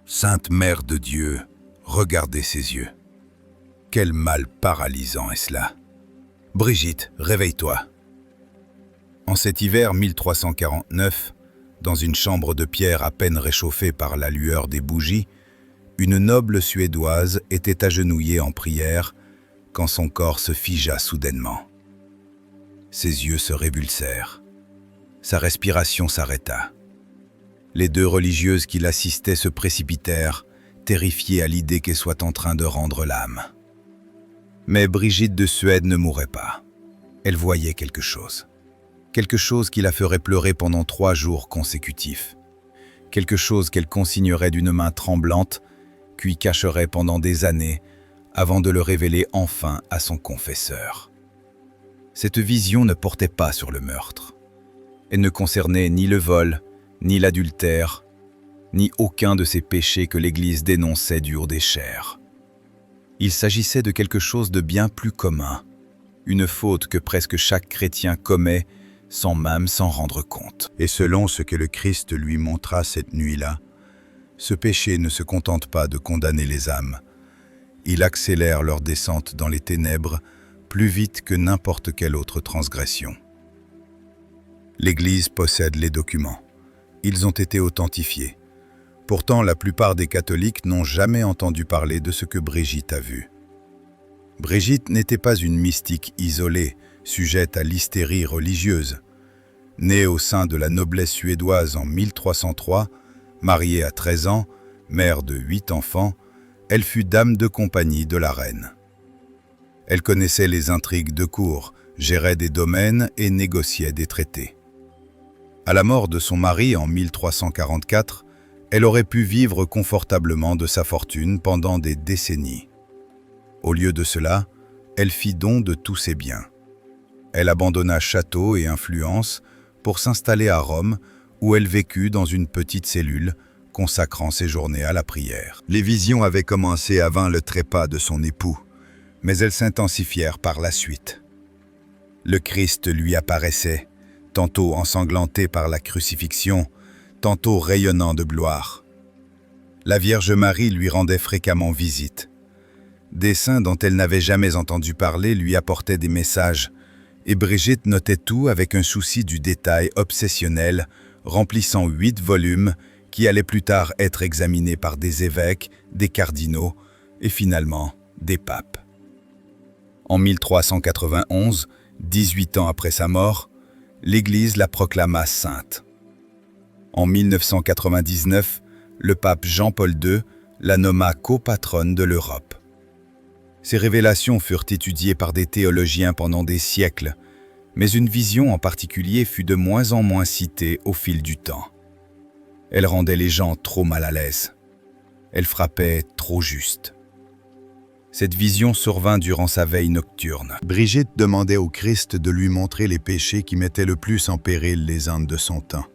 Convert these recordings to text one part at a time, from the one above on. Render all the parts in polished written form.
Sainte Mère de Dieu, regardez ses yeux. Quel mal paralysant est cela. Brigitte, réveille-toi. En cet hiver 1349, dans une chambre de pierre à peine réchauffée par la lueur des bougies, une noble Suédoise était agenouillée en prière quand son corps se figea soudainement. Ses yeux se révulsèrent. Sa respiration s'arrêta. Les deux religieuses qui l'assistaient se précipitèrent, terrifiées à l'idée qu'elle soit en train de rendre l'âme. Mais Brigitte de Suède ne mourrait pas. Elle voyait quelque chose. Quelque chose qui la ferait pleurer pendant 3 jours consécutifs. Quelque chose qu'elle consignerait d'une main tremblante, puis cacherait pendant des années, avant de le révéler enfin à son confesseur. Cette vision ne portait pas sur le meurtre. Elle ne concernait ni le vol, ni l'adultère, ni aucun de ces péchés que l'Église dénonçait du haut des chairs. Il s'agissait de quelque chose de bien plus commun, une faute que presque chaque chrétien commet sans même s'en rendre compte. Et selon ce que le Christ lui montra cette nuit-là, ce péché ne se contente pas de condamner les âmes. Il accélère leur descente dans les ténèbres plus vite que n'importe quelle autre transgression. L'Église possède les documents. Ils ont été authentifiés. Pourtant, la plupart des catholiques n'ont jamais entendu parler de ce que Brigitte a vu. Brigitte n'était pas une mystique isolée, sujette à l'hystérie religieuse. Née au sein de la noblesse suédoise en 1303, mariée à 13 ans, mère de 8 enfants, elle fut dame de compagnie de la reine. Elle connaissait les intrigues de cour, gérait des domaines et négociait des traités. À la mort de son mari en 1344, elle aurait pu vivre confortablement de sa fortune pendant des décennies. Au lieu de cela, elle fit don de tous ses biens. Elle abandonna château et influence pour s'installer à Rome, où elle vécut dans une petite cellule, consacrant ses journées à la prière. Les visions avaient commencé avant le trépas de son époux, mais elles s'intensifièrent par la suite. Le Christ lui apparaissait, tantôt ensanglanté par la crucifixion, tantôt rayonnant de gloire. La Vierge Marie lui rendait fréquemment visite. Des saints dont elle n'avait jamais entendu parler lui apportaient des messages, et Brigitte notait tout avec un souci du détail obsessionnel, remplissant 8 volumes qui allaient plus tard être examinés par des évêques, des cardinaux et finalement des papes. En 1391, 18 ans après sa mort, l'Église la proclama sainte. En 1999, le pape Jean-Paul II la nomma copatronne de l'Europe. Ces révélations furent étudiées par des théologiens pendant des siècles, mais une vision en particulier fut de moins en moins citée au fil du temps. Elle rendait les gens trop mal à l'aise. Elle frappait trop juste. Cette vision survint durant sa veille nocturne. Brigitte demandait au Christ de lui montrer les péchés qui mettaient le plus en péril les âmes de son temps.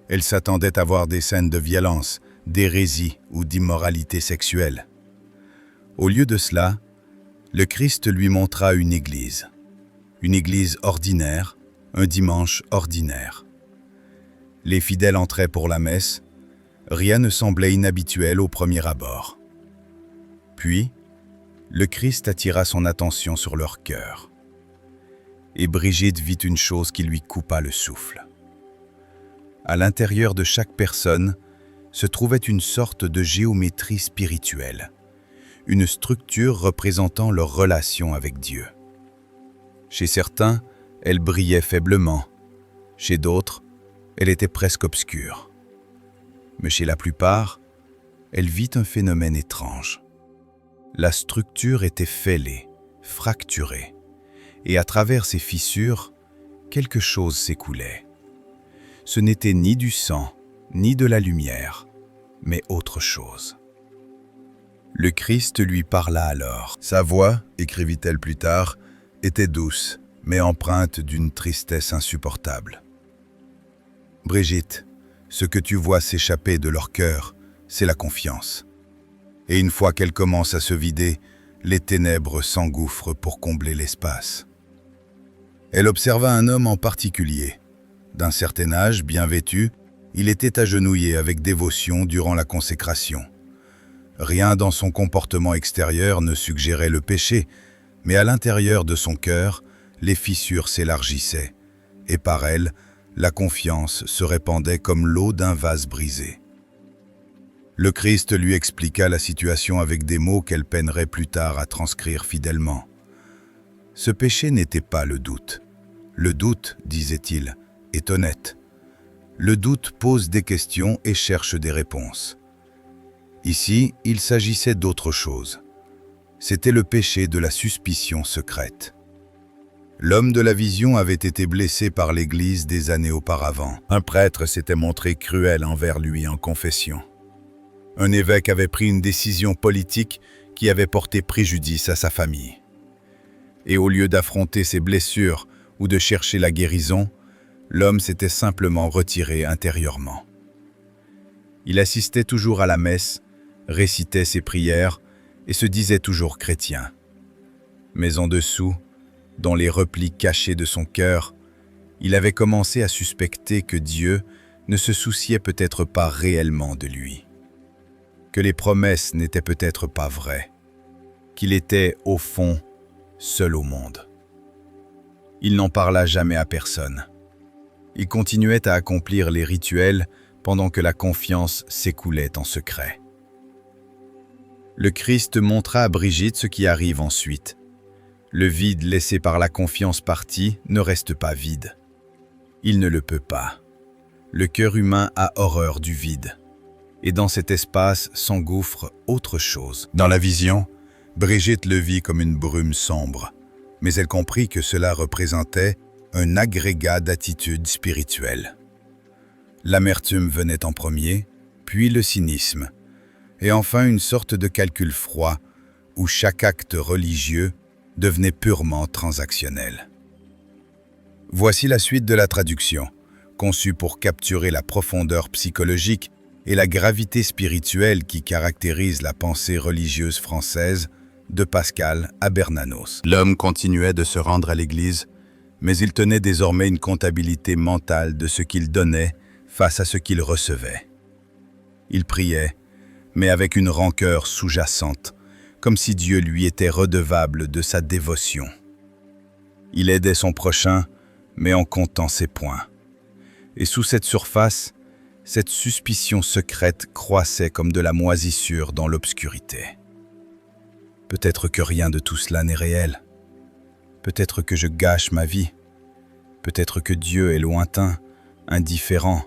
Elle s'attendait à voir des scènes de violence, d'hérésie ou d'immoralité sexuelle. Au lieu de cela, le Christ lui montra une église ordinaire, un dimanche ordinaire. Les fidèles entraient pour la messe, rien ne semblait inhabituel au premier abord. Puis, le Christ attira son attention sur leur cœur. Et Brigitte vit une chose qui lui coupa le souffle. À l'intérieur de chaque personne se trouvait une sorte de géométrie spirituelle, une structure représentant leur relation avec Dieu. Chez certains, elle brillait faiblement. Chez d'autres, elle était presque obscure. Mais chez la plupart, elle vit un phénomène étrange. La structure était fêlée, fracturée, et à travers ces fissures, quelque chose s'écoulait. Ce n'était ni du sang, ni de la lumière, mais autre chose. Le Christ lui parla alors. Sa voix, écrivit-elle plus tard, était douce, mais empreinte d'une tristesse insupportable. Brigitte, ce que tu vois s'échapper de leur cœur, c'est la confiance. Et une fois qu'elle commence à se vider, les ténèbres s'engouffrent pour combler l'espace. Elle observa un homme en particulier. D'un certain âge, bien vêtu, Il était agenouillé avec dévotion durant la consécration. Rien dans son comportement extérieur ne suggérait le péché, mais à l'intérieur de son cœur, les fissures s'élargissaient, et par elles, la confiance se répandait comme l'eau d'un vase brisé. Le Christ lui expliqua la situation avec des mots qu'elle peinerait plus tard à transcrire fidèlement. Ce péché n'était pas le doute. Le doute, disait-il, est honnête. Le doute pose des questions et cherche des réponses. Ici, il s'agissait d'autre chose. C'était le péché de la suspicion secrète. L'homme de la vision avait été blessé par l'Église des années auparavant. Un prêtre s'était montré cruel envers lui en confession. Un évêque avait pris une décision politique qui avait porté préjudice à sa famille. Et au lieu d'affronter ses blessures ou de chercher la guérison, l'homme s'était simplement retiré intérieurement. Il assistait toujours à la messe, récitait ses prières et se disait toujours chrétien. Mais en dessous, dans les replis cachés de son cœur, il avait commencé à suspecter que Dieu ne se souciait peut-être pas réellement de lui, que les promesses n'étaient peut-être pas vraies, qu'il était, au fond, seul au monde. Il n'en parla jamais à personne. Il continuait à accomplir les rituels pendant que la confiance s'écoulait en secret. Le Christ montra à Brigitte ce qui arrive ensuite. Le vide laissé par la confiance partie ne reste pas vide. Il ne le peut pas. Le cœur humain a horreur du vide. Et dans cet espace s'engouffre autre chose. Dans la vision, Brigitte le vit comme une brume sombre, mais elle comprit que cela représentait un agrégat d'attitudes spirituelles. L'amertume venait en premier, puis le cynisme, et enfin une sorte de calcul froid où chaque acte religieux devenait purement transactionnel. Voici la suite de la traduction, conçue pour capturer la profondeur psychologique et la gravité spirituelle qui caractérise la pensée religieuse française de Pascal à Bernanos. L'homme continuait de se rendre à l'église, mais il tenait désormais une comptabilité mentale de ce qu'il donnait face à ce qu'il recevait. Il priait, mais avec une rancœur sous-jacente, comme si Dieu lui était redevable de sa dévotion. Il aidait son prochain, mais en comptant ses points. Et sous cette surface, cette suspicion secrète croissait comme de la moisissure dans l'obscurité. Peut-être que rien de tout cela n'est réel. Peut-être que je gâche ma vie. Peut-être que Dieu est lointain, indifférent,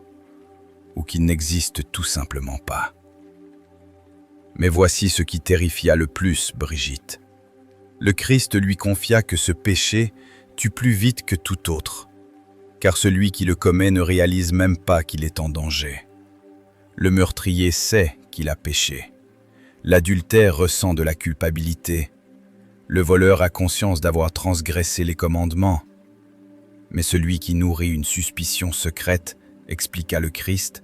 ou qu'il n'existe tout simplement pas. Mais voici ce qui terrifia le plus Brigitte. Le Christ lui confia que ce péché tue plus vite que tout autre, car celui qui le commet ne réalise même pas qu'il est en danger. Le meurtrier sait qu'il a péché. L'adultère ressent de la culpabilité. Le voleur a conscience d'avoir transgressé les commandements. Mais celui qui nourrit une suspicion secrète, expliqua le Christ,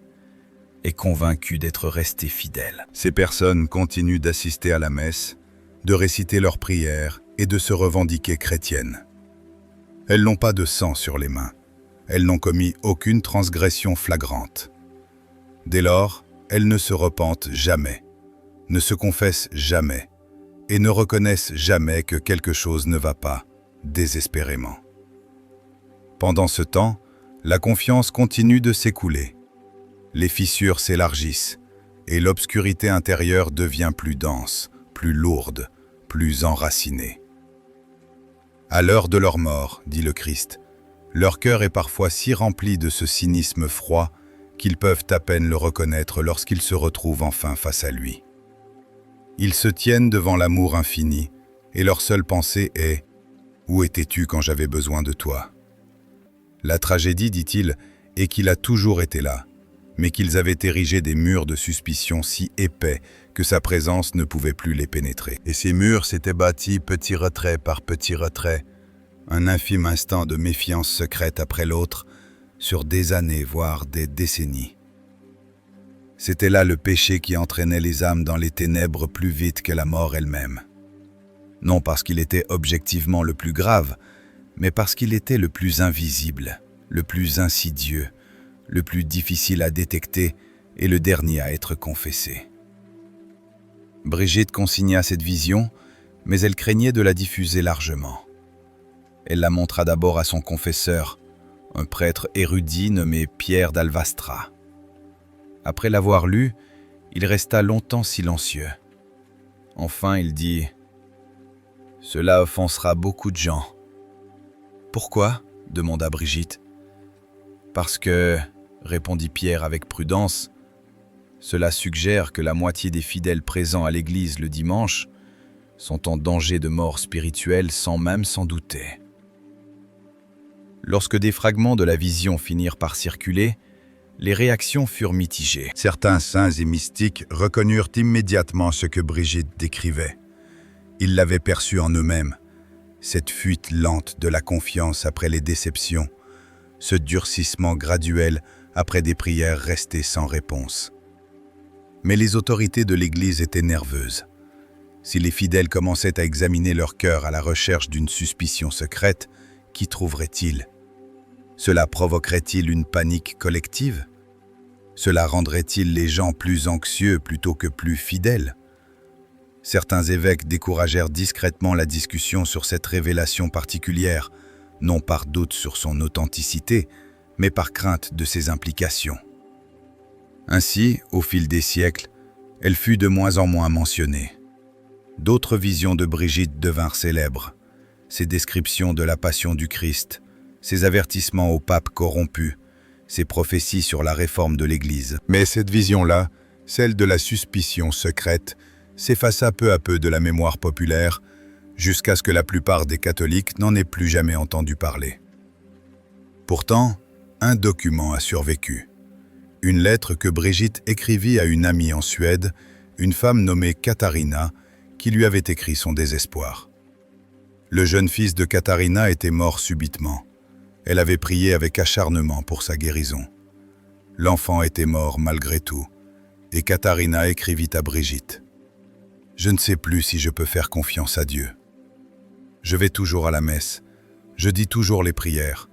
est convaincu d'être resté fidèle. Ces personnes continuent d'assister à la messe, de réciter leurs prières et de se revendiquer chrétiennes. Elles n'ont pas de sang sur les mains. Elles n'ont commis aucune transgression flagrante. Dès lors, elles ne se repentent jamais, ne se confessent jamais et ne reconnaissent jamais que quelque chose ne va pas, désespérément. Pendant ce temps, la confiance continue de s'écouler. Les fissures s'élargissent et l'obscurité intérieure devient plus dense, plus lourde, plus enracinée. À l'heure de leur mort, dit le Christ, leur cœur est parfois si rempli de ce cynisme froid qu'ils peuvent à peine le reconnaître lorsqu'ils se retrouvent enfin face à lui. Ils se tiennent devant l'amour infini et leur seule pensée est « Où étais-tu quand j'avais besoin de toi ?» La tragédie, dit-il, est qu'il a toujours été là, mais qu'ils avaient érigé des murs de suspicion si épais que sa présence ne pouvait plus les pénétrer. Et ces murs s'étaient bâtis petit retrait par petit retrait, un infime instant de méfiance secrète après l'autre, sur des années, voire des décennies. C'était là le péché qui entraînait les âmes dans les ténèbres plus vite que la mort elle-même. Non parce qu'il était objectivement le plus grave, mais parce qu'il était le plus invisible, le plus insidieux, le plus difficile à détecter et le dernier à être confessé. Brigitte consigna cette vision, mais elle craignait de la diffuser largement. Elle la montra d'abord à son confesseur, un prêtre érudit nommé Pierre d'Alvastra. Après l'avoir lu, il resta longtemps silencieux. Enfin, il dit « Cela offensera beaucoup de gens. »« Pourquoi ?» demanda Brigitte. « Parce que, » répondit Pierre avec prudence, « cela suggère que la moitié des fidèles présents à l'église le dimanche sont en danger de mort spirituelle sans même s'en douter. » Lorsque des fragments de la vision finirent par circuler, les réactions furent mitigées. Certains saints et mystiques reconnurent immédiatement ce que Brigitte décrivait. Ils l'avaient perçu en eux-mêmes, cette fuite lente de la confiance après les déceptions, ce durcissement graduel après des prières restées sans réponse. Mais les autorités de l'Église étaient nerveuses. Si les fidèles commençaient à examiner leur cœur à la recherche d'une suspicion secrète, qu'y trouveraient-ils ? Cela provoquerait-il une panique collective? Cela rendrait-il les gens plus anxieux plutôt que plus fidèles? Certains évêques découragèrent discrètement la discussion sur cette révélation particulière, non par doute sur son authenticité, mais par crainte de ses implications. Ainsi, au fil des siècles, elle fut de moins en moins mentionnée. D'autres visions de Brigitte devinrent célèbres. Ses descriptions de la passion du Christ, ses avertissements au pape corrompu, ses prophéties sur la réforme de l'Église. Mais cette vision-là, celle de la suspicion secrète, s'effaça peu à peu de la mémoire populaire, jusqu'à ce que la plupart des catholiques n'en aient plus jamais entendu parler. Pourtant, un document a survécu. Une lettre que Brigitte écrivit à une amie en Suède, une femme nommée Katharina, qui lui avait écrit son désespoir. Le jeune fils de Katharina était mort subitement. Elle avait prié avec acharnement pour sa guérison. L'enfant était mort malgré tout, et Katharina écrivit à Brigitte. « Je ne sais plus si je peux faire confiance à Dieu. Je vais toujours à la messe, je dis toujours les prières,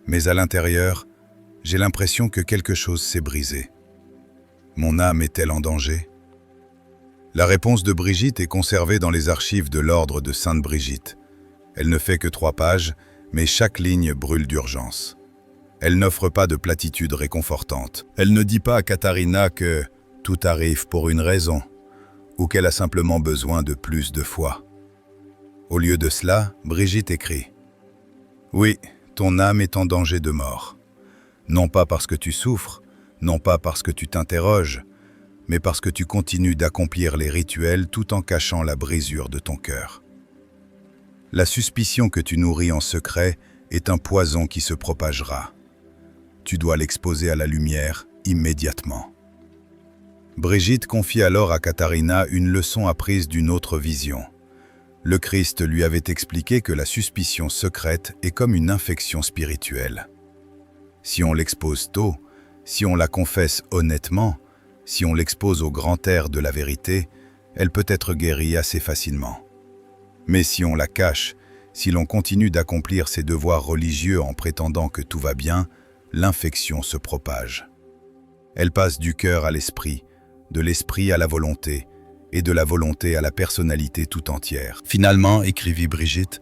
mais à l'intérieur, j'ai l'impression que quelque chose s'est brisé. Mon âme est-elle en danger ?» La réponse de Brigitte est conservée dans les archives de l'ordre de Sainte-Brigitte. Elle ne fait que 3 pages, mais chaque ligne brûle d'urgence. Elle n'offre pas de platitude réconfortante. Elle ne dit pas à Katharina que tout arrive pour une raison, ou qu'elle a simplement besoin de plus de foi. Au lieu de cela, Brigitte écrit « Oui, ton âme est en danger de mort. Non pas parce que tu souffres, non pas parce que tu t'interroges, mais parce que tu continues d'accomplir les rituels tout en cachant la brisure de ton cœur. La suspicion que tu nourris en secret est un poison qui se propagera. Tu dois l'exposer à la lumière immédiatement. » Brigitte confie alors à Katharina une leçon apprise d'une autre vision. Le Christ lui avait expliqué que la suspicion secrète est comme une infection spirituelle. Si on l'expose tôt, si on la confesse honnêtement, si on l'expose au grand air de la vérité, elle peut être guérie assez facilement. Mais si on la cache, si l'on continue d'accomplir ses devoirs religieux en prétendant que tout va bien, l'infection se propage. Elle passe du cœur à l'esprit, de l'esprit à la volonté, et de la volonté à la personnalité tout entière. Finalement, écrivit Brigitte,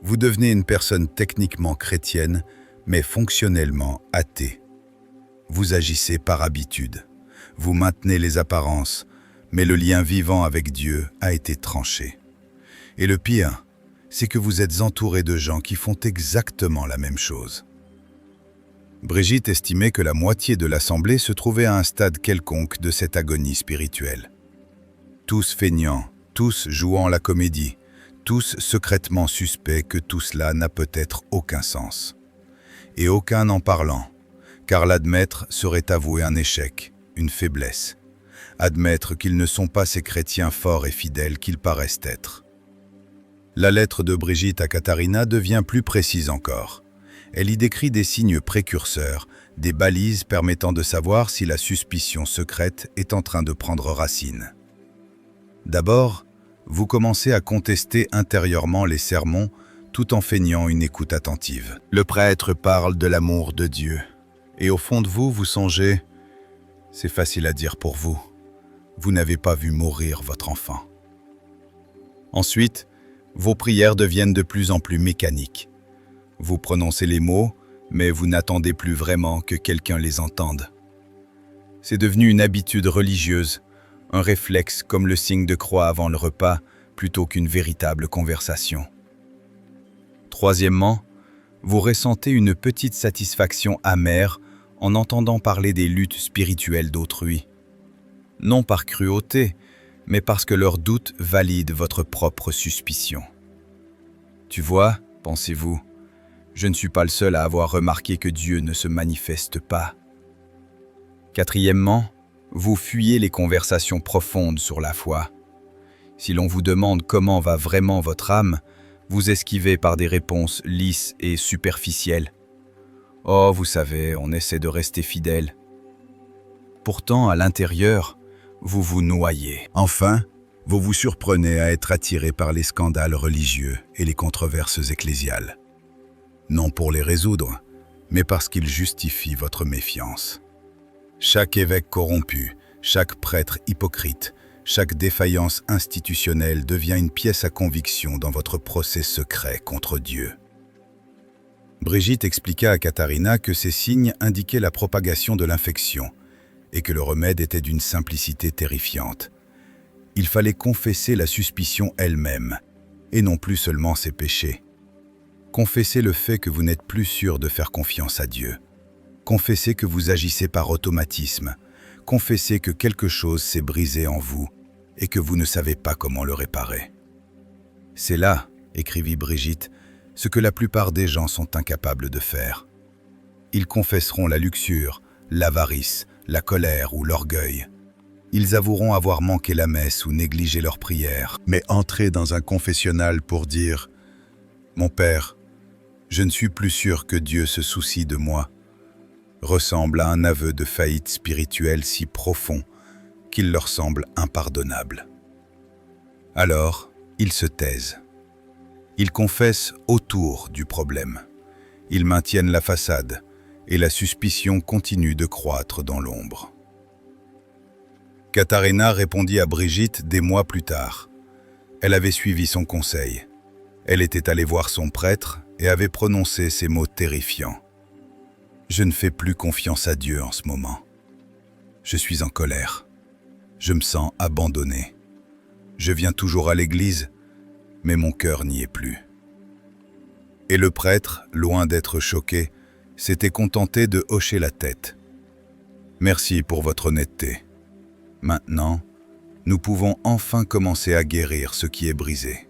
vous devenez une personne techniquement chrétienne, mais fonctionnellement athée. Vous agissez par habitude. Vous maintenez les apparences, mais le lien vivant avec Dieu a été tranché. Et le pire, c'est que vous êtes entouré de gens qui font exactement la même chose. Brigitte estimait que la moitié de l'assemblée se trouvait à un stade quelconque de cette agonie spirituelle. Tous feignants, tous jouant la comédie, tous secrètement suspects que tout cela n'a peut-être aucun sens. Et aucun n'en parlant, car l'admettre serait avouer un échec, une faiblesse. Admettre qu'ils ne sont pas ces chrétiens forts et fidèles qu'ils paraissent être. La lettre de Brigitte à Katharina devient plus précise encore. Elle y décrit des signes précurseurs, des balises permettant de savoir si la suspicion secrète est en train de prendre racine. D'abord, vous commencez à contester intérieurement les sermons tout en feignant une écoute attentive. Le prêtre parle de l'amour de Dieu, Et au fond de vous, vous songez, c'est facile à dire pour vous, vous n'avez pas vu mourir votre enfant. Ensuite, vos prières deviennent de plus en plus mécaniques. Vous prononcez les mots, mais vous n'attendez plus vraiment que quelqu'un les entende. C'est devenu une habitude religieuse, un réflexe comme le signe de croix avant le repas, plutôt qu'une véritable conversation. Troisièmement, vous ressentez une petite satisfaction amère en entendant parler des luttes spirituelles d'autrui. Non par cruauté, mais parce que leurs doutes valident votre propre suspicion. Tu vois, pensez-vous, je ne suis pas le seul à avoir remarqué que Dieu ne se manifeste pas. Quatrièmement, vous fuyez les conversations profondes sur la foi. Si l'on vous demande comment va vraiment votre âme, vous esquivez par des réponses lisses et superficielles. Oh, vous savez, on essaie de rester fidèle. Pourtant, à l'intérieur, vous vous noyez. Enfin, vous vous surprenez à être attiré par les scandales religieux et les controverses ecclésiales. Non pour les résoudre, mais parce qu'ils justifient votre méfiance. Chaque évêque corrompu, chaque prêtre hypocrite, chaque défaillance institutionnelle devient une pièce à conviction dans votre procès secret contre Dieu. Brigitte expliqua à Katharina que ces signes indiquaient la propagation de l'infection et que le remède était d'une simplicité terrifiante. Il fallait confesser la suspicion elle-même, et non plus seulement ses péchés. Confessez le fait que vous n'êtes plus sûr de faire confiance à Dieu. Confessez que vous agissez par automatisme. Confessez que quelque chose s'est brisé en vous et que vous ne savez pas comment le réparer. C'est là, écrivit Brigitte, ce que la plupart des gens sont incapables de faire. Ils confesseront la luxure, l'avarice, la colère ou l'orgueil. Ils avoueront avoir manqué la messe ou négligé leur prière. Mais entrer dans un confessionnal pour dire « Mon Père, je ne suis plus sûr que Dieu se soucie de moi » ressemble à un aveu de faillite spirituelle si profond qu'il leur semble impardonnable. Alors, ils se taisent. Ils confessent autour du problème. Ils maintiennent la façade et la suspicion continue de croître dans l'ombre. Katharina répondit à Brigitte des mois plus tard. Elle avait suivi son conseil. Elle était allée voir son prêtre et avait prononcé ces mots terrifiants. « Je ne fais plus confiance à Dieu en ce moment. Je suis en colère. Je me sens abandonné. Je viens toujours à l'église, mais mon cœur n'y est plus. » Et le prêtre, loin d'être choqué, s'était contenté de hocher la tête. « Merci pour votre honnêteté. Maintenant, nous pouvons enfin commencer à guérir ce qui est brisé. »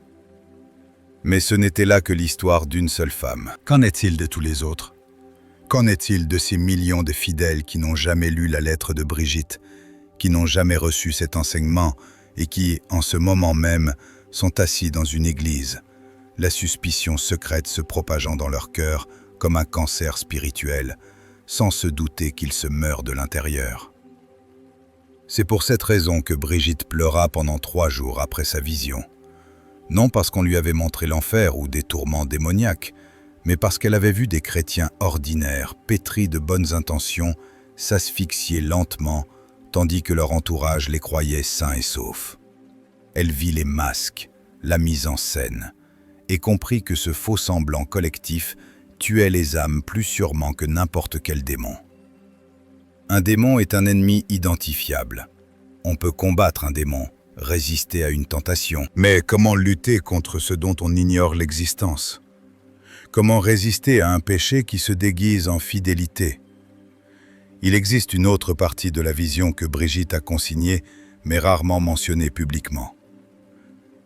Mais ce n'était là que l'histoire d'une seule femme. Qu'en est-il de tous les autres ? Qu'en est-il de ces millions de fidèles qui n'ont jamais lu la lettre de Brigitte, qui n'ont jamais reçu cet enseignement et qui, en ce moment même, sont assis dans une église, la suspicion secrète se propageant dans leur cœur comme un cancer spirituel, sans se douter qu'ils se meurent de l'intérieur. C'est pour cette raison que Brigitte pleura pendant 3 jours après sa vision. Non parce qu'on lui avait montré l'enfer ou des tourments démoniaques, mais parce qu'elle avait vu des chrétiens ordinaires, pétris de bonnes intentions, s'asphyxier lentement, tandis que leur entourage les croyait sains et saufs. Elle vit les masques, la mise en scène, et comprit que ce faux semblant collectif tuait les âmes plus sûrement que n'importe quel démon. Un démon est un ennemi identifiable. On peut combattre un démon, résister à une tentation. Mais comment lutter contre ce dont on ignore l'existence ? Comment résister à un péché qui se déguise en fidélité ? Il existe une autre partie de la vision que Brigitte a consignée, mais rarement mentionnée publiquement.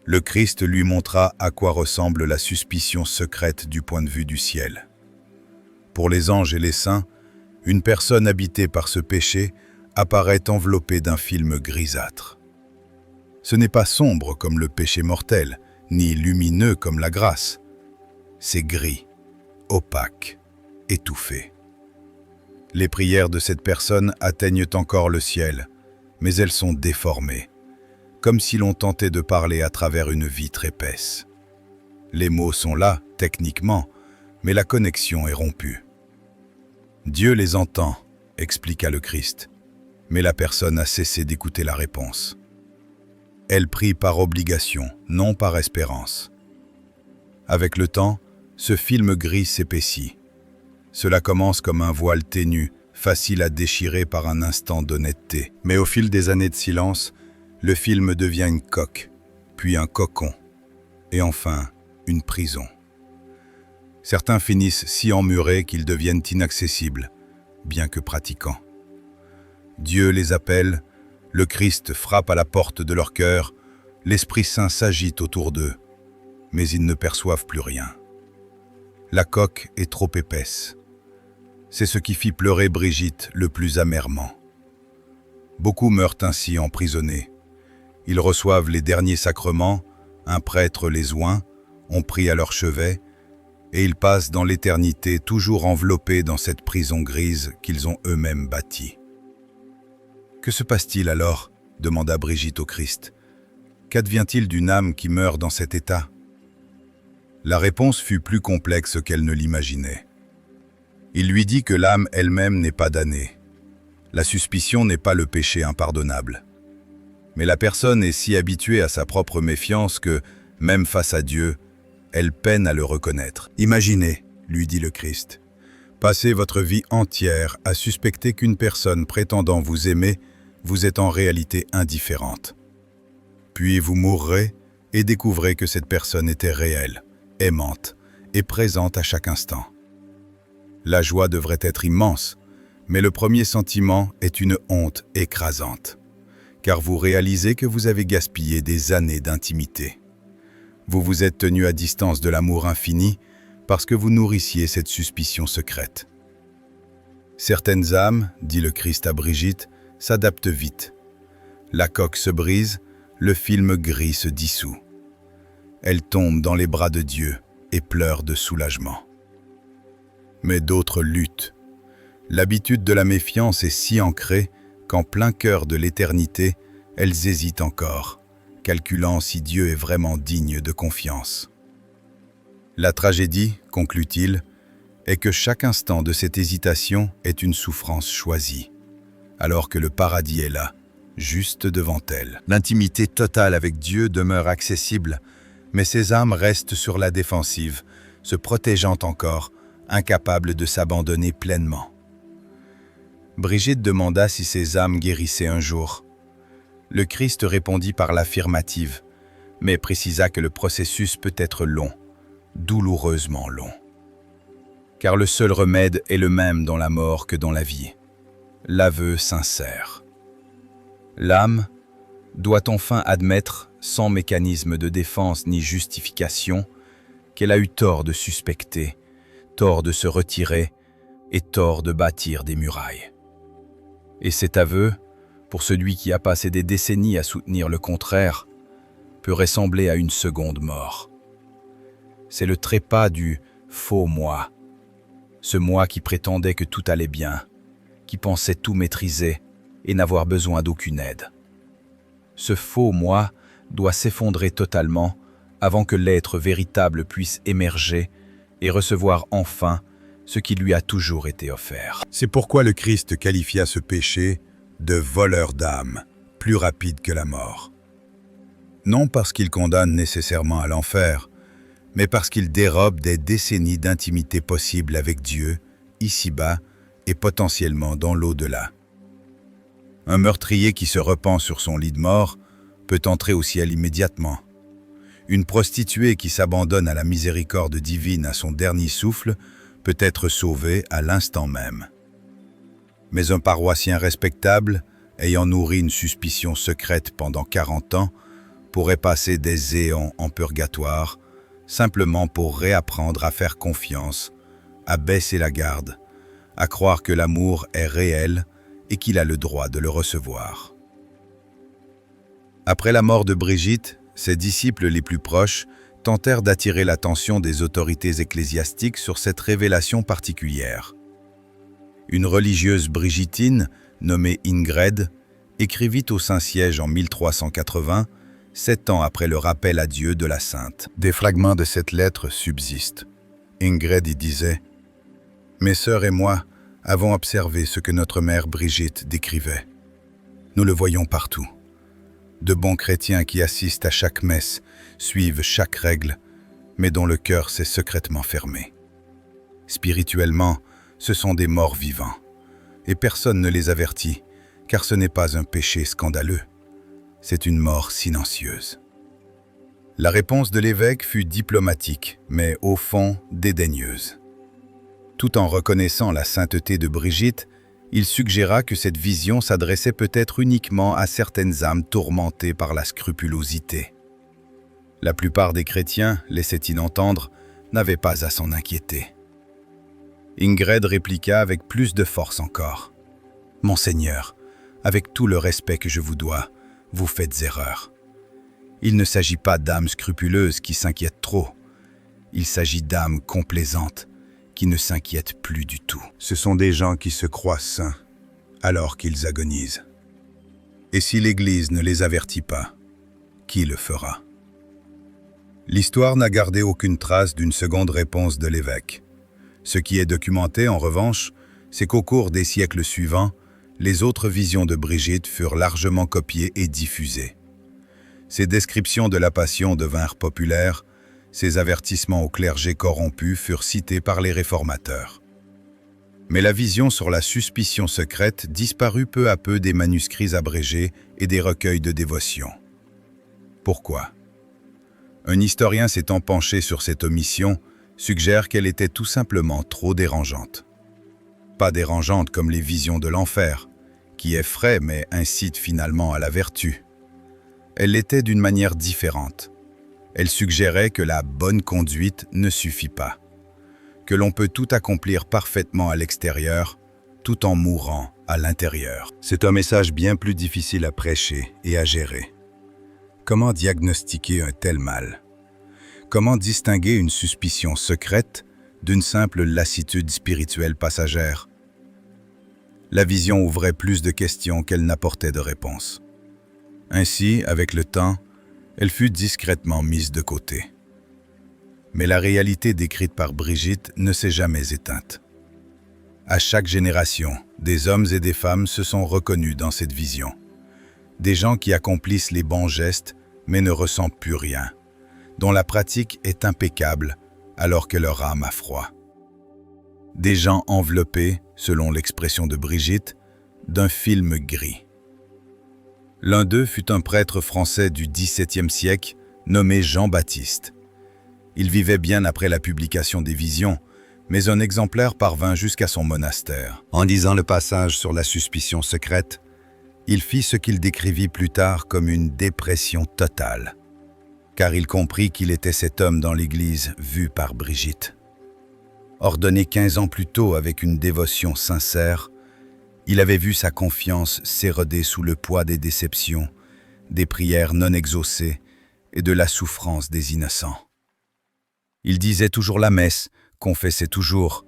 Le Christ lui montra à quoi ressemble la suspicion secrète du point de vue du ciel. Pour les anges et les saints, une personne habitée par ce péché apparaît enveloppée d'un film grisâtre. Ce n'est pas sombre comme le péché mortel, ni lumineux comme la grâce. C'est gris, opaque, étouffé. Les prières de cette personne atteignent encore le ciel, mais elles sont déformées, comme si l'on tentait de parler à travers une vitre épaisse. Les mots sont là, techniquement, mais la connexion est rompue. Dieu les entend, expliqua le Christ, mais la personne a cessé d'écouter la réponse. Elle prie par obligation, non par espérance. Avec le temps, ce film gris s'épaissit. Cela commence comme un voile ténu, facile à déchirer par un instant d'honnêteté. Mais au fil des années de silence, le film devient une coque, puis un cocon, et enfin une prison. Certains finissent si emmurés qu'ils deviennent inaccessibles, bien que pratiquants. Dieu les appelle, le Christ frappe à la porte de leur cœur, l'Esprit Saint s'agite autour d'eux, mais ils ne perçoivent plus rien. La coque est trop épaisse. C'est ce qui fit pleurer Brigitte le plus amèrement. Beaucoup meurent ainsi emprisonnés. Ils reçoivent les derniers sacrements, un prêtre les oint, on prie à leur chevet, et ils passent dans l'éternité toujours enveloppés dans cette prison grise qu'ils ont eux-mêmes bâtie. « Que se passe-t-il alors ?» demanda Brigitte au Christ. « Qu'advient-il d'une âme qui meurt dans cet état ?» La réponse fut plus complexe qu'elle ne l'imaginait. Il lui dit que l'âme elle-même n'est pas damnée. La suspicion n'est pas le péché impardonnable. Mais la personne est si habituée à sa propre méfiance que, même face à Dieu, elle peine à le reconnaître. « Imaginez, lui dit le Christ, passez votre vie entière à suspecter qu'une personne prétendant vous aimer vous est en réalité indifférente. Puis vous mourrez et découvrez que cette personne était réelle, aimante et présente à chaque instant. La joie devrait être immense, mais le premier sentiment est une honte écrasante, car vous réalisez que vous avez gaspillé des années d'intimité. Vous vous êtes tenu à distance de l'amour infini parce que vous nourrissiez cette suspicion secrète. Certaines âmes, dit le Christ à Brigitte, s'adaptent vite. La coque se brise, le film gris se dissout. Elle tombe dans les bras de Dieu et pleure de soulagement. Mais d'autres luttent. L'habitude de la méfiance est si ancrée qu'en plein cœur de l'éternité, elles hésitent encore, calculant si Dieu est vraiment digne de confiance. La tragédie, conclut-il, est que chaque instant de cette hésitation est une souffrance choisie, alors que le paradis est là, juste devant elles. L'intimité totale avec Dieu demeure accessible, mais ces âmes restent sur la défensive, se protégeant encore, incapables de s'abandonner pleinement. Brigitte demanda si ces âmes guérissaient un jour. Le Christ répondit par l'affirmative, mais précisa que le processus peut être long, douloureusement long. Car le seul remède est le même dans la mort que dans la vie, l'aveu sincère. L'âme doit enfin admettre, sans mécanisme de défense ni justification, qu'elle a eu tort de suspecter, tort de se retirer et tort de bâtir des murailles. Et cet aveu, pour celui qui a passé des décennies à soutenir le contraire, peut ressembler à une seconde mort. C'est le trépas du « faux moi », ce moi qui prétendait que tout allait bien, qui pensait tout maîtriser et n'avoir besoin d'aucune aide. Ce faux moi doit s'effondrer totalement avant que l'être véritable puisse émerger et recevoir enfin ce qui lui a toujours été offert. C'est pourquoi le Christ qualifia ce péché de voleur d'âme, plus rapide que la mort. Non parce qu'il condamne nécessairement à l'enfer, mais parce qu'il dérobe des décennies d'intimité possible avec Dieu, ici-bas et potentiellement dans l'au-delà. Un meurtrier qui se repent sur son lit de mort peut entrer au ciel immédiatement. Une prostituée qui s'abandonne à la miséricorde divine à son dernier souffle peut être sauvée à l'instant même. Mais un paroissien respectable, ayant nourri une suspicion secrète pendant 40 ans, pourrait passer des éons en purgatoire, simplement pour réapprendre à faire confiance, à baisser la garde, à croire que l'amour est réel et qu'il a le droit de le recevoir. Après la mort de Brigitte, ses disciples les plus proches tentèrent d'attirer l'attention des autorités ecclésiastiques sur cette révélation particulière. Une religieuse brigittine, nommée Ingred, écrivit au Saint-Siège en 1380, 7 ans après le rappel à Dieu de la sainte. Des fragments de cette lettre subsistent. Ingred y disait « Mes sœurs et moi avons observé ce que notre mère Brigitte décrivait. Nous le voyons partout. De bons chrétiens qui assistent à chaque messe, suivent chaque règle, mais dont le cœur s'est secrètement fermé. Spirituellement, ce sont des morts vivants, et personne ne les avertit, car ce n'est pas un péché scandaleux, c'est une mort silencieuse. La réponse de l'évêque fut diplomatique, mais au fond dédaigneuse. Tout en reconnaissant la sainteté de Brigitte, il suggéra que cette vision s'adressait peut-être uniquement à certaines âmes tourmentées par la scrupulosité. La plupart des chrétiens, laissait-il entendre, n'avaient pas à s'en inquiéter. Ingrid répliqua avec plus de force encore. « Monseigneur, avec tout le respect que je vous dois, vous faites erreur. Il ne s'agit pas d'âmes scrupuleuses qui s'inquiètent trop. Il s'agit d'âmes complaisantes qui ne s'inquiètent plus du tout. Ce sont des gens qui se croient saints alors qu'ils agonisent. Et si l'Église ne les avertit pas, qui le fera ? » L'histoire n'a gardé aucune trace d'une seconde réponse de l'évêque. Ce qui est documenté, en revanche, c'est qu'au cours des siècles suivants, les autres visions de Brigitte furent largement copiées et diffusées. Ses descriptions de la Passion devinrent populaires, ses avertissements au clergé corrompu furent cités par les réformateurs. Mais la vision sur la suspicion secrète disparut peu à peu des manuscrits abrégés et des recueils de dévotion. Pourquoi ? Un historien s'étant penché sur cette omission suggère qu'elle était tout simplement trop dérangeante. Pas dérangeante comme les visions de l'enfer, qui effraient mais incitent finalement à la vertu. Elle l'était d'une manière différente. Elle suggérait que la bonne conduite ne suffit pas, que l'on peut tout accomplir parfaitement à l'extérieur, tout en mourant à l'intérieur. C'est un message bien plus difficile à prêcher et à gérer. Comment diagnostiquer un tel mal? Comment distinguer une suspicion secrète d'une simple lassitude spirituelle passagère? La vision ouvrait plus de questions qu'elle n'apportait de réponses. Ainsi, avec le temps, elle fut discrètement mise de côté. Mais la réalité décrite par Brigitte ne s'est jamais éteinte. À chaque génération, des hommes et des femmes se sont reconnus dans cette vision. Des gens qui accomplissent les bons gestes, mais ne ressentent plus rien, dont la pratique est impeccable alors que leur âme a froid. Des gens enveloppés, selon l'expression de Brigitte, d'un film gris. L'un d'eux fut un prêtre français du XVIIe siècle nommé Jean-Baptiste. Il vivait bien après la publication des visions, mais un exemplaire parvint jusqu'à son monastère. En lisant le passage sur la suspicion secrète, il fit ce qu'il décrivit plus tard comme une dépression totale, car il comprit qu'il était cet homme dans l'Église vu par Brigitte. Ordonné 15 ans plus tôt avec une dévotion sincère, il avait vu sa confiance s'éroder sous le poids des déceptions, des prières non exaucées et de la souffrance des innocents. Il disait toujours la messe, confessait toujours,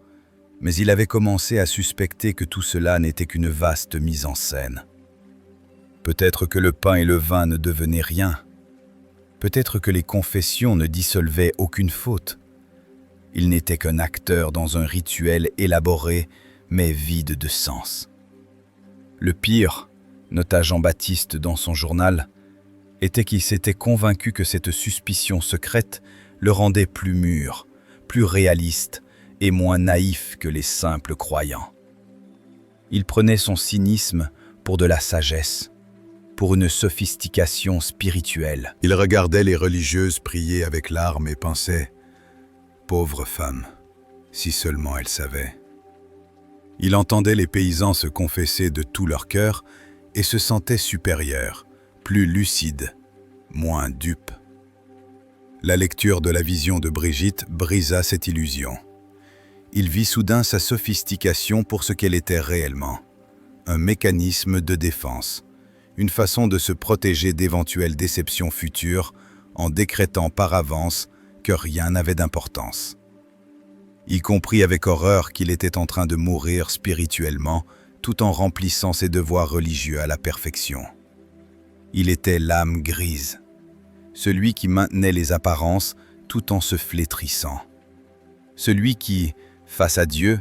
mais il avait commencé à suspecter que tout cela n'était qu'une vaste mise en scène. Peut-être que le pain et le vin ne devenaient rien. Peut-être que les confessions ne dissolvaient aucune faute. Il n'était qu'un acteur dans un rituel élaboré, mais vide de sens. Le pire, nota Jean-Baptiste dans son journal, était qu'il s'était convaincu que cette suspicion secrète le rendait plus mûr, plus réaliste et moins naïf que les simples croyants. Il prenait son cynisme pour de la sagesse, pour une sophistication spirituelle. Il regardait les religieuses prier avec larmes et pensait « Pauvre femme, si seulement elle savait ». Il entendait les paysans se confesser de tout leur cœur et se sentait supérieur, plus lucide, moins dupe. La lecture de la vision de Brigitte brisa cette illusion. Il vit soudain sa sophistication pour ce qu'elle était réellement, un mécanisme de défense, une façon de se protéger d'éventuelles déceptions futures en décrétant par avance que rien n'avait d'importance. Il comprit avec horreur qu'il était en train de mourir spirituellement tout en remplissant ses devoirs religieux à la perfection. Il était l'âme grise, celui qui maintenait les apparences tout en se flétrissant, celui qui, face à Dieu,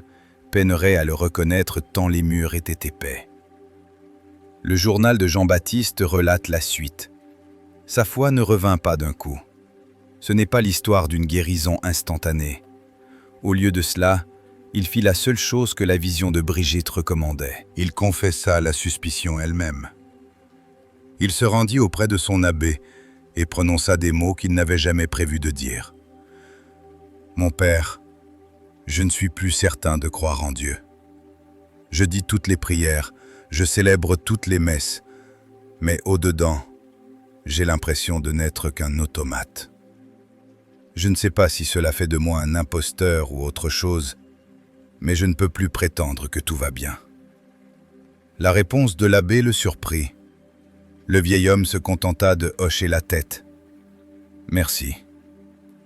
peinerait à le reconnaître tant les murs étaient épais. Le journal de Jean-Baptiste relate la suite. Sa foi ne revint pas d'un coup. Ce n'est pas l'histoire d'une guérison instantanée. Au lieu de cela, il fit la seule chose que la vision de Brigitte recommandait. Il confessa la suspicion elle-même. Il se rendit auprès de son abbé et prononça des mots qu'il n'avait jamais prévu de dire. « Mon père, je ne suis plus certain de croire en Dieu. Je dis toutes les prières, je célèbre toutes les messes, mais au-dedans, j'ai l'impression de n'être qu'un automate. Je ne sais pas si cela fait de moi un imposteur ou autre chose, mais je ne peux plus prétendre que tout va bien. » La réponse de l'abbé le surprit. Le vieil homme se contenta de hocher la tête. « Merci.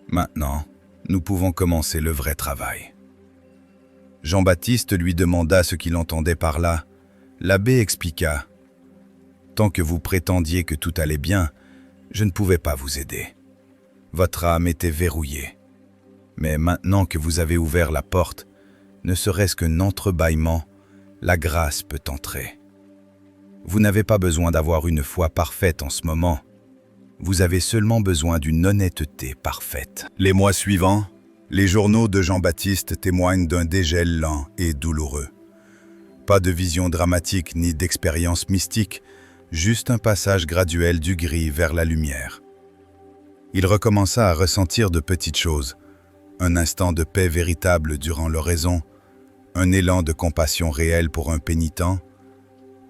Maintenant, nous pouvons commencer le vrai travail. » Jean-Baptiste lui demanda ce qu'il entendait par là. L'abbé expliqua. « Tant que vous prétendiez que tout allait bien, je ne pouvais pas vous aider. Votre âme était verrouillée. Mais maintenant que vous avez ouvert la porte, ne serait-ce qu'un entrebâillement, la grâce peut entrer. Vous n'avez pas besoin d'avoir une foi parfaite en ce moment. Vous avez seulement besoin d'une honnêteté parfaite. » Les mois suivants, les journaux de Jean-Baptiste témoignent d'un dégel lent et douloureux. Pas de vision dramatique ni d'expérience mystique, juste un passage graduel du gris vers la lumière. Il recommença à ressentir de petites choses, un instant de paix véritable durant l'oraison, un élan de compassion réelle pour un pénitent,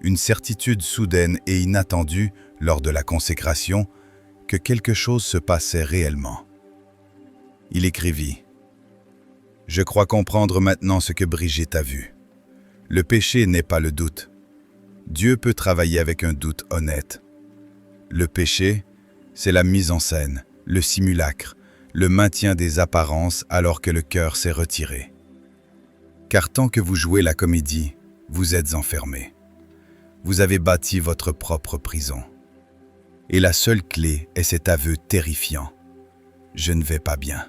une certitude soudaine et inattendue lors de la consécration que quelque chose se passait réellement. Il écrivit « Je crois comprendre maintenant ce que Brigitte a vu. Le péché n'est pas le doute. Dieu peut travailler avec un doute honnête. Le péché, c'est la mise en scène, le simulacre, le maintien des apparences alors que le cœur s'est retiré. Car tant que vous jouez la comédie, vous êtes enfermé. Vous avez bâti votre propre prison. Et la seule clé est cet aveu terrifiant. Je ne vais pas bien.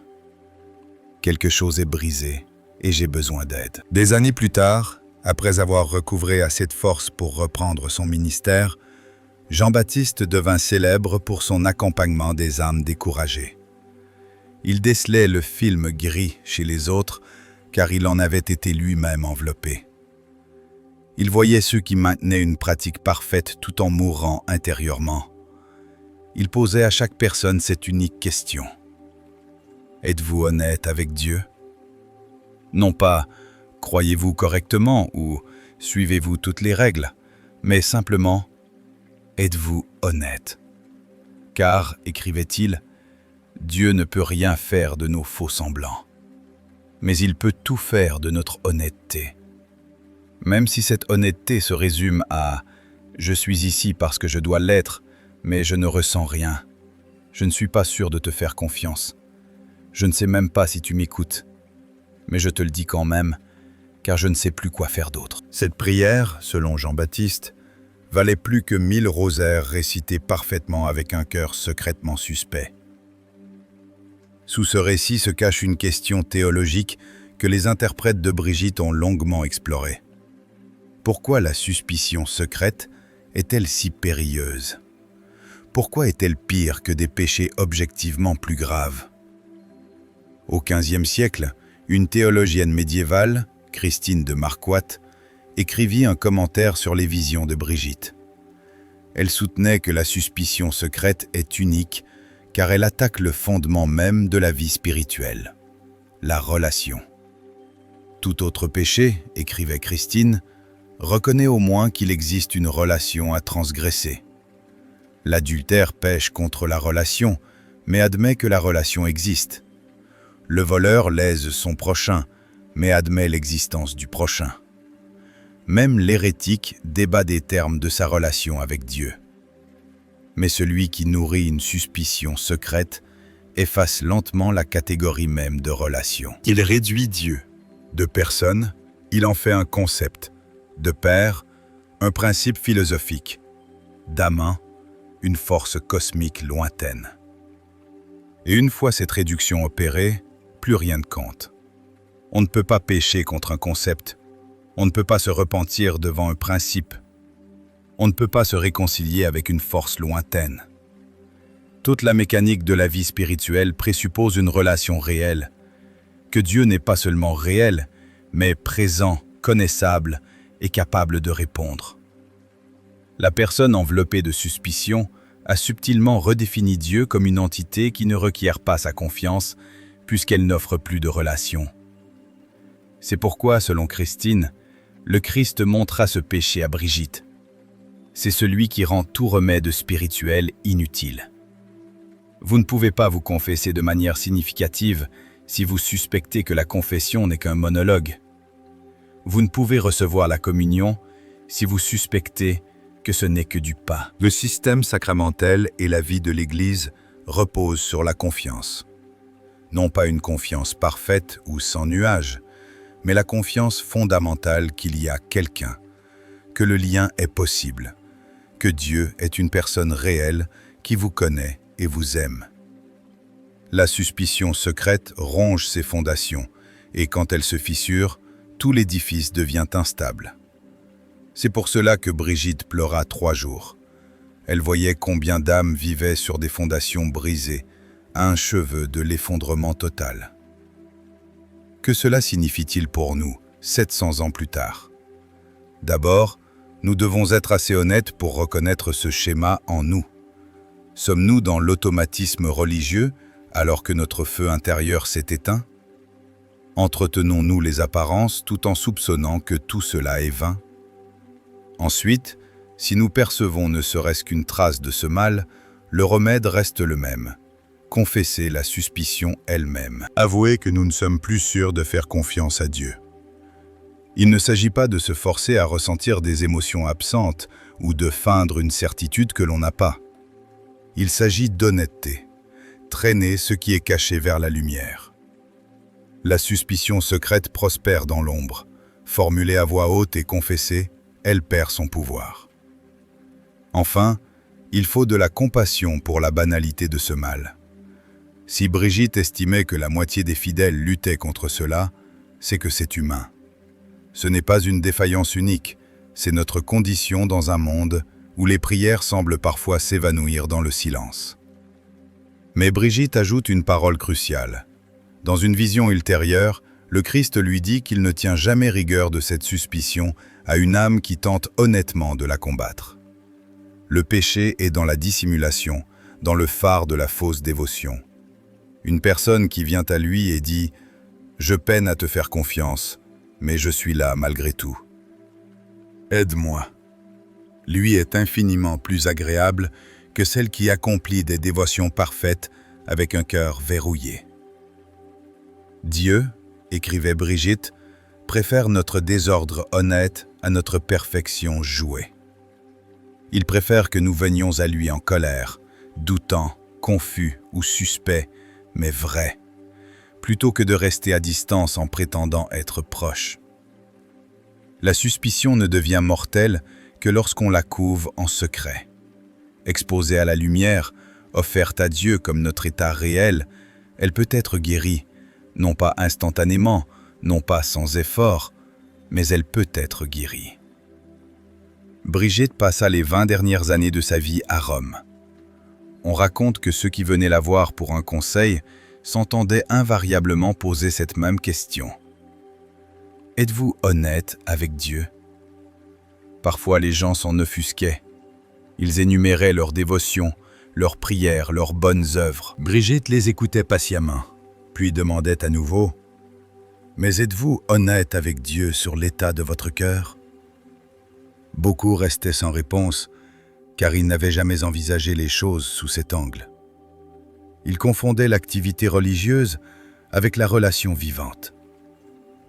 Quelque chose est brisé et j'ai besoin d'aide. » Des années plus tard, après avoir recouvré assez de force pour reprendre son ministère, Jean-Baptiste devint célèbre pour son accompagnement des âmes découragées. Il décelait le film gris chez les autres, car il en avait été lui-même enveloppé. Il voyait ceux qui maintenaient une pratique parfaite tout en mourant intérieurement. Il posait à chaque personne cette unique question. Êtes-vous honnête avec Dieu? Non pas « croyez-vous correctement » ou « suivez-vous toutes les règles », mais simplement « êtes-vous honnête » Car, écrivait-il, Dieu ne peut rien faire de nos faux semblants, mais il peut tout faire de notre honnêteté. Même si cette honnêteté se résume à « je suis ici parce que je dois l'être, mais je ne ressens rien. Je ne suis pas sûr de te faire confiance. Je ne sais même pas si tu m'écoutes. Mais je te le dis quand même, car je ne sais plus quoi faire d'autre. » Cette prière, selon Jean-Baptiste, valait plus que 1000 rosaires récités parfaitement avec un cœur secrètement suspect. Sous ce récit se cache une question théologique que les interprètes de Brigitte ont longuement explorée. Pourquoi la suspicion secrète est-elle si périlleuse? Pourquoi est-elle pire que des péchés objectivement plus graves? Au XVe siècle, une théologienne médiévale, Christine de Marquat, écrivit un commentaire sur les visions de Brigitte. Elle soutenait que la suspicion secrète est unique car elle attaque le fondement même de la vie spirituelle, la relation. Tout autre péché, écrivait Christine, reconnaît au moins qu'il existe une relation à transgresser. L'adultère pèche contre la relation, mais admet que la relation existe. Le voleur lèse son prochain, mais admet l'existence du prochain. Même l'hérétique débat des termes de sa relation avec Dieu. Mais celui qui nourrit une suspicion secrète efface lentement la catégorie même de relation. Il réduit Dieu. De personne, il en fait un concept. De père, un principe philosophique. D'amant, une force cosmique lointaine. Et une fois cette réduction opérée, plus rien ne compte. On ne peut pas pécher contre un concept On ne peut pas se repentir devant un principe. On ne peut pas se réconcilier avec une force lointaine. Toute la mécanique de la vie spirituelle présuppose une relation réelle, que Dieu n'est pas seulement réel, mais présent, connaissable et capable de répondre. La personne enveloppée de suspicion a subtilement redéfini Dieu comme une entité qui ne requiert pas sa confiance, puisqu'elle n'offre plus de relation. C'est pourquoi, selon Christine, le Christ montra ce péché à Brigitte. C'est celui qui rend tout remède spirituel inutile. Vous ne pouvez pas vous confesser de manière significative si vous suspectez que la confession n'est qu'un monologue. Vous ne pouvez recevoir la communion si vous suspectez que ce n'est que du pas. Le système sacramentel et la vie de l'Église reposent sur la confiance. Non pas une confiance parfaite ou sans nuage, mais la confiance fondamentale qu'il y a quelqu'un, que le lien est possible, que Dieu est une personne réelle qui vous connaît et vous aime. La suspicion secrète ronge ses fondations, et quand elle se fissure, tout l'édifice devient instable. C'est pour cela que Brigitte pleura 3 jours. Elle voyait combien d'âmes vivaient sur des fondations brisées, à un cheveu de l'effondrement total. Que cela signifie-t-il pour nous, 700 ans plus tard? D'abord, nous devons être assez honnêtes pour reconnaître ce schéma en nous. Sommes-nous dans l'automatisme religieux alors que notre feu intérieur s'est éteint? Entretenons-nous les apparences tout en soupçonnant que tout cela est vain? Ensuite, si nous percevons ne serait-ce qu'une trace de ce mal, le remède reste le même. Confesser la suspicion elle-même. Avouer que nous ne sommes plus sûrs de faire confiance à Dieu. Il ne s'agit pas de se forcer à ressentir des émotions absentes ou de feindre une certitude que l'on n'a pas. Il s'agit d'honnêteté, traîner ce qui est caché vers la lumière. La suspicion secrète prospère dans l'ombre. Formulée à voix haute et confessée, elle perd son pouvoir. Enfin, il faut de la compassion pour la banalité de ce mal. Si Brigitte estimait que la moitié des fidèles luttaient contre cela, c'est que c'est humain. Ce n'est pas une défaillance unique, c'est notre condition dans un monde où les prières semblent parfois s'évanouir dans le silence. Mais Brigitte ajoute une parole cruciale. Dans une vision ultérieure, le Christ lui dit qu'il ne tient jamais rigueur de cette suspicion à une âme qui tente honnêtement de la combattre. Le péché est dans la dissimulation, dans le phare de la fausse dévotion. Une personne qui vient à lui et dit « Je peine à te faire confiance, mais je suis là malgré tout. Aide-moi » lui est infiniment plus agréable que celle qui accomplit des dévotions parfaites avec un cœur verrouillé. Dieu, écrivait Brigitte, préfère notre désordre honnête à notre perfection jouée. Il préfère que nous venions à lui en colère, doutant, confus ou suspects, mais vrais, plutôt que de rester à distance en prétendant être proche. La suspicion ne devient mortelle que lorsqu'on la couve en secret. Exposée à la lumière, offerte à Dieu comme notre état réel, elle peut être guérie, non pas instantanément, non pas sans effort, mais elle peut être guérie. Brigitte passa les 20 dernières années de sa vie à Rome. On raconte que ceux qui venaient la voir pour un conseil s'entendaient invariablement poser cette même question. Êtes-vous honnête avec Dieu? Parfois les gens s'en offusquaient. Ils énuméraient leurs dévotions, leurs prières, leurs bonnes œuvres. Brigitte les écoutait patiemment, puis demandait à nouveau « Mais êtes-vous honnête avec Dieu sur l'état de votre cœur ?» Beaucoup restaient sans réponse, car ils n'avaient jamais envisagé les choses sous cet angle. Ils confondaient l'activité religieuse avec la relation vivante.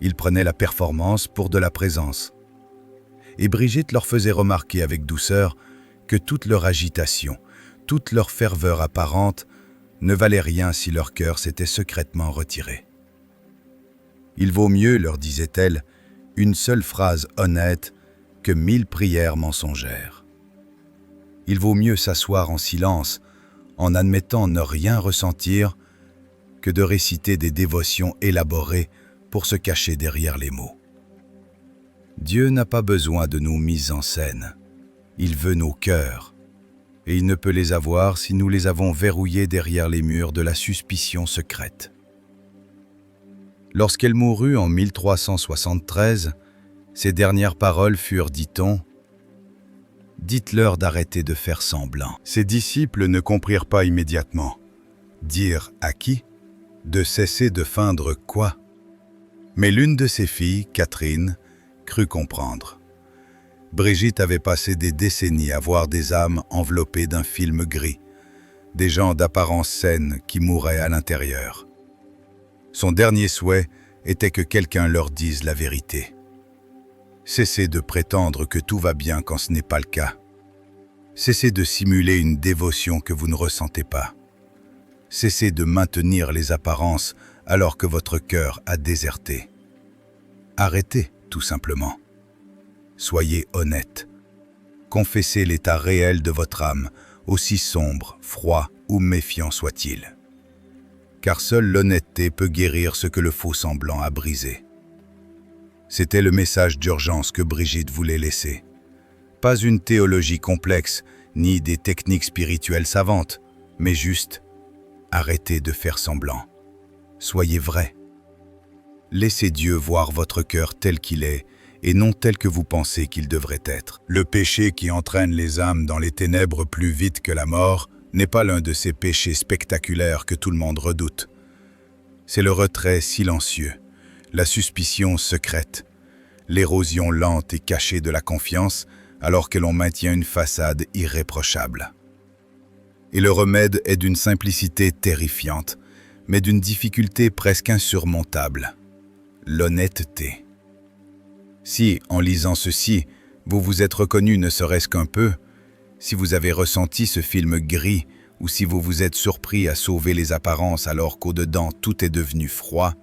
Ils prenaient la performance pour de la présence. Et Brigitte leur faisait remarquer avec douceur que toute leur agitation, toute leur ferveur apparente ne valait rien si leur cœur s'était secrètement retiré. Il vaut mieux, leur disait-elle, une seule phrase honnête que 1000 prières mensongères. Il vaut mieux s'asseoir en silence, en admettant ne rien ressentir, que de réciter des dévotions élaborées pour se cacher derrière les mots. Dieu n'a pas besoin de nos mises en scène. Il veut nos cœurs. Et il ne peut les avoir si nous les avons verrouillés derrière les murs de la suspicion secrète. Lorsqu'elle mourut en 1373, ses dernières paroles furent, dit-on, « Dites-leur d'arrêter de faire semblant. » Ses disciples ne comprirent pas immédiatement. Dire à qui? De cesser de feindre quoi? Mais l'une de ses filles, Catherine, crut comprendre. Brigitte avait passé des décennies à voir des âmes enveloppées d'un film gris, des gens d'apparence saine qui mouraient à l'intérieur. Son dernier souhait était que quelqu'un leur dise la vérité. Cessez de prétendre que tout va bien quand ce n'est pas le cas. Cessez de simuler une dévotion que vous ne ressentez pas. Cessez de maintenir les apparences alors que votre cœur a déserté. Arrêtez, tout simplement. Soyez honnête. Confessez l'état réel de votre âme, aussi sombre, froid ou méfiant soit-il. Car seule l'honnêteté peut guérir ce que le faux semblant a brisé. C'était le message d'urgence que Brigitte voulait laisser. Pas une théologie complexe, ni des techniques spirituelles savantes, mais juste arrêtez de faire semblant. Soyez vrai. Laissez Dieu voir votre cœur tel qu'il est et non tel que vous pensez qu'il devrait être. Le péché qui entraîne les âmes dans les ténèbres plus vite que la mort n'est pas l'un de ces péchés spectaculaires que tout le monde redoute. C'est le retrait silencieux, la suspicion secrète, l'érosion lente et cachée de la confiance alors que l'on maintient une façade irréprochable. Et le remède est d'une simplicité terrifiante, mais d'une difficulté presque insurmontable. L'honnêteté. Si, en lisant ceci, vous vous êtes reconnu ne serait-ce qu'un peu, si vous avez ressenti ce film gris, ou si vous vous êtes surpris à sauver les apparences alors qu'au-dedans tout est devenu froid,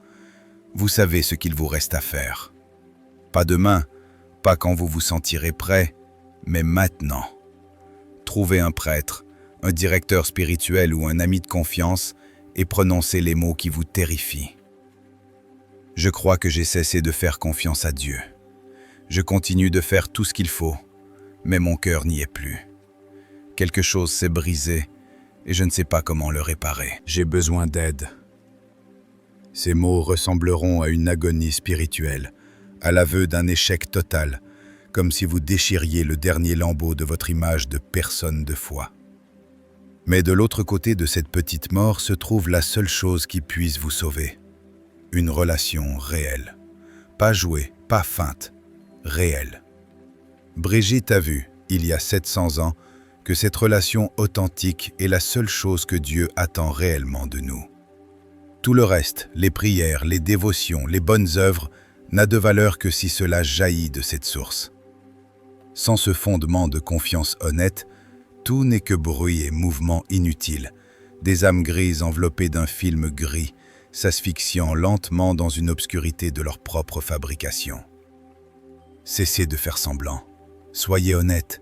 vous savez ce qu'il vous reste à faire. Pas demain, pas quand vous vous sentirez prêt, mais maintenant. Trouvez un prêtre, un directeur spirituel ou un ami de confiance et prononcez les mots qui vous terrifient. Je crois que j'ai cessé de faire confiance à Dieu. Je continue de faire tout ce qu'il faut, mais mon cœur n'y est plus. Quelque chose s'est brisé et je ne sais pas comment le réparer. J'ai besoin d'aide. Ces mots ressembleront à une agonie spirituelle, à l'aveu d'un échec total, comme si vous déchiriez le dernier lambeau de votre image de personne de foi. Mais de l'autre côté de cette petite mort se trouve la seule chose qui puisse vous sauver. Une relation réelle. Pas jouée, pas feinte, réelle. Brigitte a vu, il y a 700 ans, que cette relation authentique est la seule chose que Dieu attend réellement de nous. Tout le reste, les prières, les dévotions, les bonnes œuvres, n'a de valeur que si cela jaillit de cette source. Sans ce fondement de confiance honnête, tout n'est que bruit et mouvement inutile, des âmes grises enveloppées d'un film gris, s'asphyxiant lentement dans une obscurité de leur propre fabrication. Cessez de faire semblant. Soyez honnête.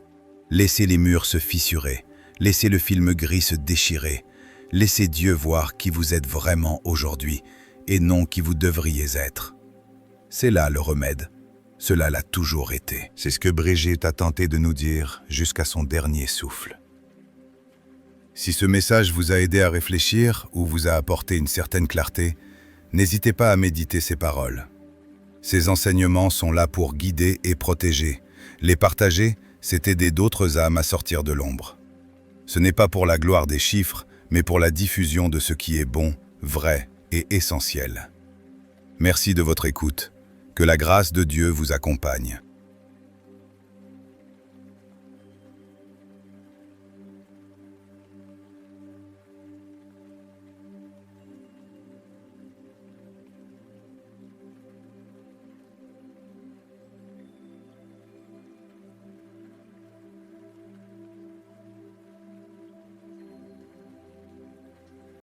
Laissez les murs se fissurer. Laissez le film gris se déchirer. Laissez Dieu voir qui vous êtes vraiment aujourd'hui et non qui vous devriez être. C'est là le remède. Cela l'a toujours été. C'est ce que Brigitte a tenté de nous dire jusqu'à son dernier souffle. Si ce message vous a aidé à réfléchir ou vous a apporté une certaine clarté, n'hésitez pas à méditer ces paroles. Ces enseignements sont là pour guider et protéger. Les partager, c'est aider d'autres âmes à sortir de l'ombre. Ce n'est pas pour la gloire des chiffres, mais pour la diffusion de ce qui est bon, vrai et essentiel. Merci de votre écoute. Que la grâce de Dieu vous accompagne.